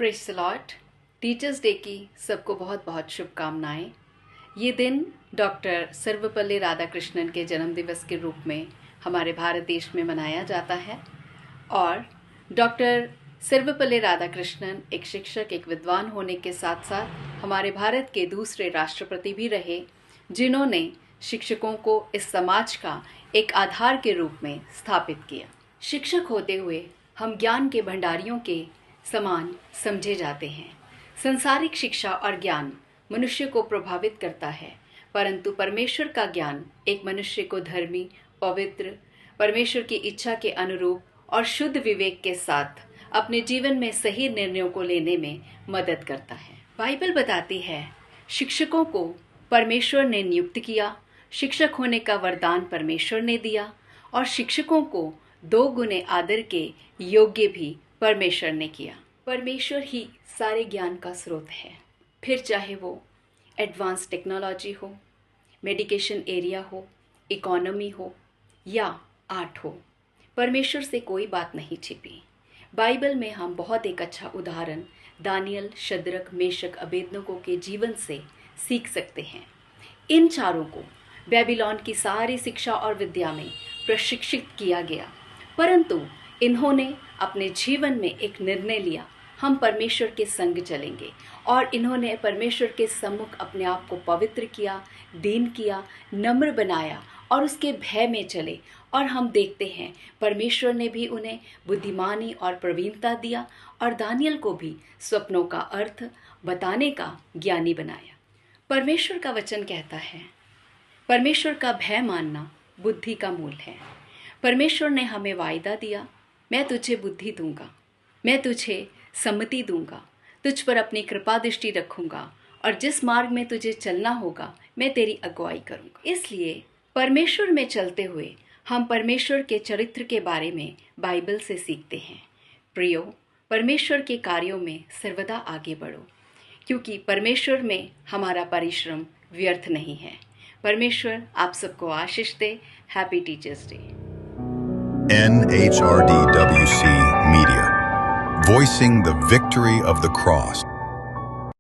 Praise the Lord. Teachers day की सबको बहुत बहुत शुभकामनाएं। ये दिन डॉक्टर सर्वपल्ली राधाकृष्णन के जन्मदिवस के रूप में हमारे भारत देश में मनाया जाता है। और डॉक्टर सर्वपल्ली राधाकृष्णन एक शिक्षक, एक विद्वान होने के साथ साथ हमारे भारत के दूसरे राष्ट्रपति भी रहे, जिन्होंने शिक्षकों को इस समाज का एक आधार के रूप में स्थापित किया। शिक्षक होते हुए हम ज्ञान के भंडारियों के समान समझे जाते हैं। संसारिक शिक्षा और ज्ञान मनुष्य को प्रभावित करता है, परंतु परमेश्वर का ज्ञान एक मनुष्य को धर्मी, पवित्र, परमेश्वर की इच्छा के अनुरूप और शुद्ध विवेक के साथ अपने जीवन में सही निर्णयों को लेने में मदद करता है। बाइबल बताती है शिक्षकों को परमेश्वर ने नियुक्त किया, शिक्षक होने का वरदान परमेश्वर ने दिया और शिक्षकों को 2 गुने आदर के योग्य भी परमेश्वर ने किया। परमेश्वर ही सारे ज्ञान का स्रोत है, फिर चाहे वो एडवांस टेक्नोलॉजी हो, मेडिकेशन एरिया हो, इकोनॉमी हो या आर्ट हो, परमेश्वर से कोई बात नहीं छिपी। बाइबल में हम बहुत एक अच्छा उदाहरण दानियल, शद्रक, मेशक, अबेदनगो के जीवन से सीख सकते हैं। इन चारों को बेबीलोन की सारी शिक्षा और विद्या में प्रशिक्षित किया गया, परंतु इन्होंने अपने जीवन में एक निर्णय लिया, हम परमेश्वर के संग चलेंगे। और इन्होंने परमेश्वर के सम्मुख अपने आप को पवित्र किया, दीन किया, नम्र बनाया और उसके भय में चले। और हम देखते हैं परमेश्वर ने भी उन्हें बुद्धिमानी और प्रवीणता दिया और दानियल को भी स्वप्नों का अर्थ बताने का ज्ञानी बनाया। परमेश्वर का वचन कहता है, परमेश्वर का भय मानना बुद्धि का मूल है। परमेश्वर ने हमें वायदा दिया, मैं तुझे बुद्धि दूंगा, मैं तुझे सम्मति दूंगा, तुझ पर अपनी कृपा दृष्टि रखूंगा और जिस मार्ग में तुझे चलना होगा मैं तेरी अगुवाई करूंगा। इसलिए परमेश्वर में चलते हुए हम परमेश्वर के चरित्र के बारे में बाइबल से सीखते हैं। प्रियो, परमेश्वर के कार्यों में सर्वदा आगे बढ़ो, क्योंकि परमेश्वर में हमारा परिश्रम व्यर्थ नहीं है। परमेश्वर आप सबको आशीष दे। Happy teachers day. NHRDWC Media, voicing the victory of the cross.